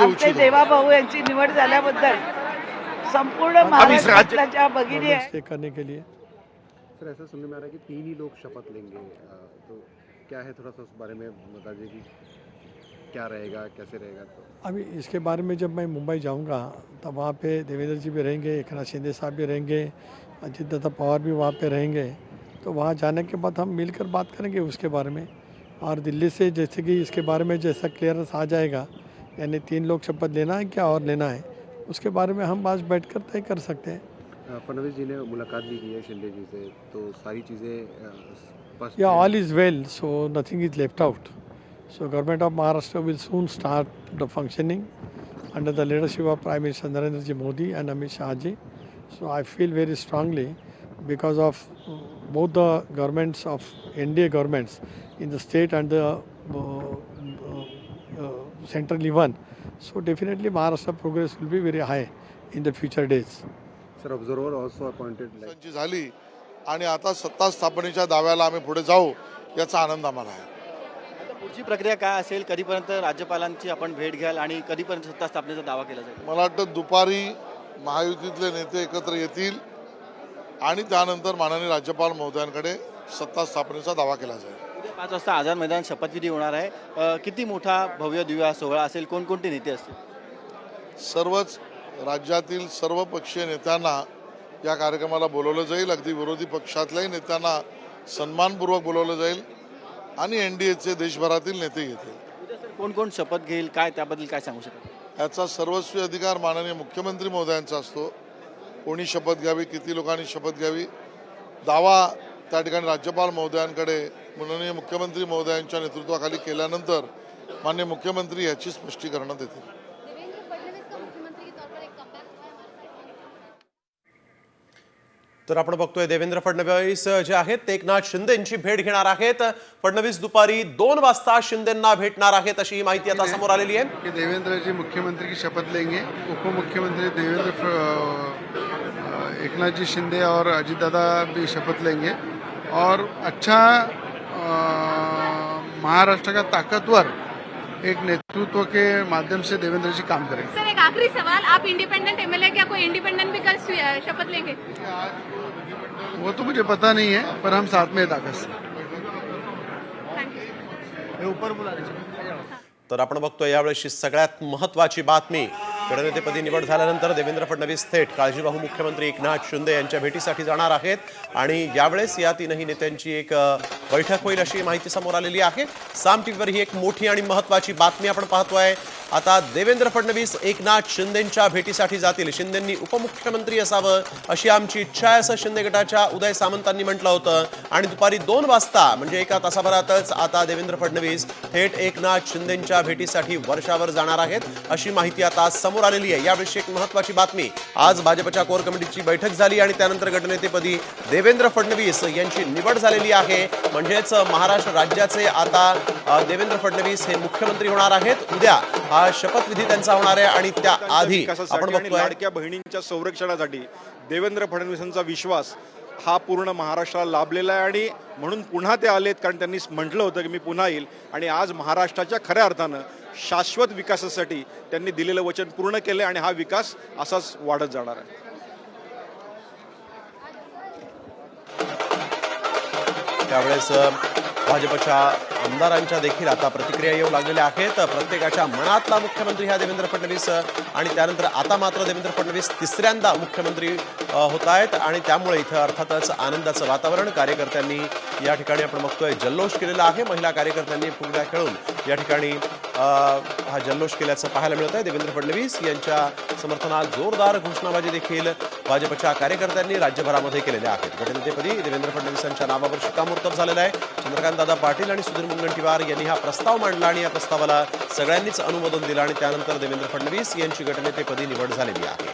आमचे देवाभाऊ यांची निवड झाल्याबद्दल संपूर्ण महाराष्ट्राच्या भगिनी आहे करने के लिए। सर ऐसा सुनने में आ रहा है कि 3 ही लोग शपथ लेंगे, तो क्या है, थोड़ा सा उस बारे में बता दीजिए कि क्या रहेगा, कैसे रहेगा। तो अभी इसके बारे में जब मैं मुंबई जाऊंगा तब वहाँ पे देवेंद्र जी भी रहेंगे, एकनाथ शिंदे साहब भी रहेंगे, अजित दादा पवार भी वहाँ पे रहेंगे। तो वहाँ जाने के बाद हम मिलकर बात करेंगे उसके बारे में। और दिल्ली से जैसे कि इसके बारे में जैसा क्लियरेंस आ जाएगा, यानी 3 लोग शपथ लेना है क्या और लेना है, उसके बारे में हम आज बैठ कर तय कर सकते हैं। फडणवीस जी ने मुलाकात भी की है शिंदे जी से, तो सारी चीज़ें या all is well, so nothing is left out. So government of Maharashtra will soon start the functioning under the leadership of Prime Minister Narendra Ji Modi and Amit Shah Ji. So I feel very strongly because of both the governments of NDA governments in the state and the central even. So definitely Maharashtra progress will be very high in the future days. Sir observer also appointed झाली आणि आता सत्ता स्थापनेच्या दाव्याला आम्ही पुढे जाऊ याचा आनंद आम्हाला आहे। पुढची प्रक्रिया काय असेल, कधीपर्यंत राज्यपालांची आपण भेट घ्याल आणि कधीपर्यंत सत्ता स्थापनेचा दावा केला जाईल? मला वाटतं दुपारी महायुतीतले नेते एकत्र येतील आणि त्यानंतर माननीय राज्यपाल महोदयांकडे सत्ता स्थापनेचा दावा केला जाईल। उद्या 5 वाजता आझाद मैदान शपथविधी होणार आहे। किती मोठा भव्य दिव्य सोहळा असेल, कोणकोणते नेते असतील? सर्वच राज्यातील सर्व पक्षीय नेत्यांना या कार्यक्रमाला बोलवलं जाईल। अगदी विरोधी पक्षातल्याही नेत्यांना सन्मानपूर्वक बोलवलं जाईल आणि एनडीएचे देशभरातील नेते येतील। कोण कोण शपथ घेईल, काय त्याबद्दल काय सांगू शकाल? याचा सर्वस्वी अधिकार माननीय मुख्यमंत्री महोदयांचा असतो। कोणी शपथ घ्यावी, किती लोकांनी शपथ घ्यावी, दावा त्या ठिकाणी राज्यपाल महोदयांकडे माननीय मुख्यमंत्री महोदयांच्या नेतृत्वाखाली केल्यानंतर माननीय मुख्यमंत्री याची स्पष्टीकरण देतील। तर आपण बघतोय देवेंद्र फडणवीस जे आहेत ते एकनाथ शिंदेंची भेट घेणार आहेत। फडणवीस दुपारी 2 वाजता शिंदेंना भेटणार आहेत अशी माहिती आता समोर आलेली आहे कि देवेंद्र जी मुख्यमंत्री की शपथ लेंगे। उप मुख्यमंत्री एकनाथ जी शिंदे और अजित दादा भी शपथ लेंगे और अच्छा महाराष्ट्र का ताकतवर एक नेतृत्व के माध्यम से देवेंद्र जी काम करेंगे। सर एक आखिरी सवाल, आप इंडिपेंडेंट एमएलए, क्या कोई इंडिपेंडेंट भी कल शपथ लेंगे? वो तो मुझे पता नहीं है, पर हम साथ में ताकत से। तर आपण बघतोय यावेळेची सगळ्यात महत्त्वाची बातमी, गटनेतेपदी निवड झाल्यानंतर देवेंद्र फडणवीस थेट काळजीवाहू मुख्यमंत्री एकनाथ शिंदे यांच्या भेटीसाठी जाणार आहेत आणि यावेळेस या 3ही नेत्यांची एक बैठक होईल अशी माहिती समोर आलेली आहे। साम टीव्हीवर ही एक मोठी आणि महत्त्वाची बातमी आपण पाहतोय। आता देवेंद्र फडणवीस एकनाथ शिंदेंच्या भेटीसाठी जातील। शिंदेंनी उपमुख्यमंत्री असावं अशी आमची इच्छा आहे असं शिंदे गटाच्या उदय सामंतांनी म्हटलं होतं आणि दुपारी 2 वाजता म्हणजे एका तासाभरातच आता देवेंद्र फडणवीस थेट एकनाथ शिंदेंच्या भेटीसाठी वर्षावर जाणार आहेत अशी माहिती आता समोर आलेली आहे। यावेळी एक महत्त्वाची बातमी, आज भाजपच्या कोर कमिटीची बैठक झाली आणि त्यानंतर गटनेतेपदी देवेंद्र फडणवीस यांची निवड झालेली आहे। म्हणजेच महाराष्ट्र राज्याचे आता देवेंद्र फडणवीस हे मुख्यमंत्री होणार आहेत। उद्या हा शपथविधी त्यांचा होणार आहे आणि त्या आधी आपण बघतोय लाडक्या बहिणींच्या संरक्षणासाठी देवेंद्र फडणवीसांचा विश्वास हा पूर्ण महाराष्ट्राला लाभलेला आहे आणि म्हणून पुन्हा ते आलेत, कारण त्यांनी म्हटलं होतं की मी पुन्हा येईल आणि आज महाराष्ट्राच्या खऱ्या अर्थानं शाश्वत विकासासाठी त्यांनी दिलेलं वचन पूर्ण केले आणि हा विकास असाच वाढत जाणार आहे। त्यावेळेस भाजपच्या आमदारांच्या देखील आता प्रतिक्रिया येऊ लागलेल्या आहेत। प्रत्येकाच्या मनातला मुख्यमंत्री हा देवेंद्र फडणवीस आणि त्यानंतर आता मात्र देवेंद्र फडणवीस तिसऱ्यांदा मुख्यमंत्री होत आहेत आणि त्यामुळे इथं अर्थातच आनंदाचं वातावरण, कार्यकर्त्यांनी या ठिकाणी आपण बघतोय जल्लोष केलेला आहे। महिला कार्यकर्त्यांनी फुगड्या खेळून या ठिकाणी हा जल्लोष केल्याचं पाहायला मिळत आहे। देवेंद्र फडणवीस यांच्या समर्थनात जोरदार घोषणाबाजी देखील भाजपच्या कार्यकर्त्यांनी राज्यभरामध्ये केलेल्या आहेत। गटनेतेपदी देवेंद्र फडणवीसांच्या नावावर शिक्कामोर्तब झालेला आहे। चंद्रकांत दादा पाटील आणि सुधीर मुनगंटीवार यांनी हा प्रस्ताव मांडला आणि या प्रस्तावाला सगळ्यांनीच अनुमोदन दिलं आणि त्यानंतर देवेंद्र फडणवीस यांची गटनेतेपदी निवड झालेली आहे।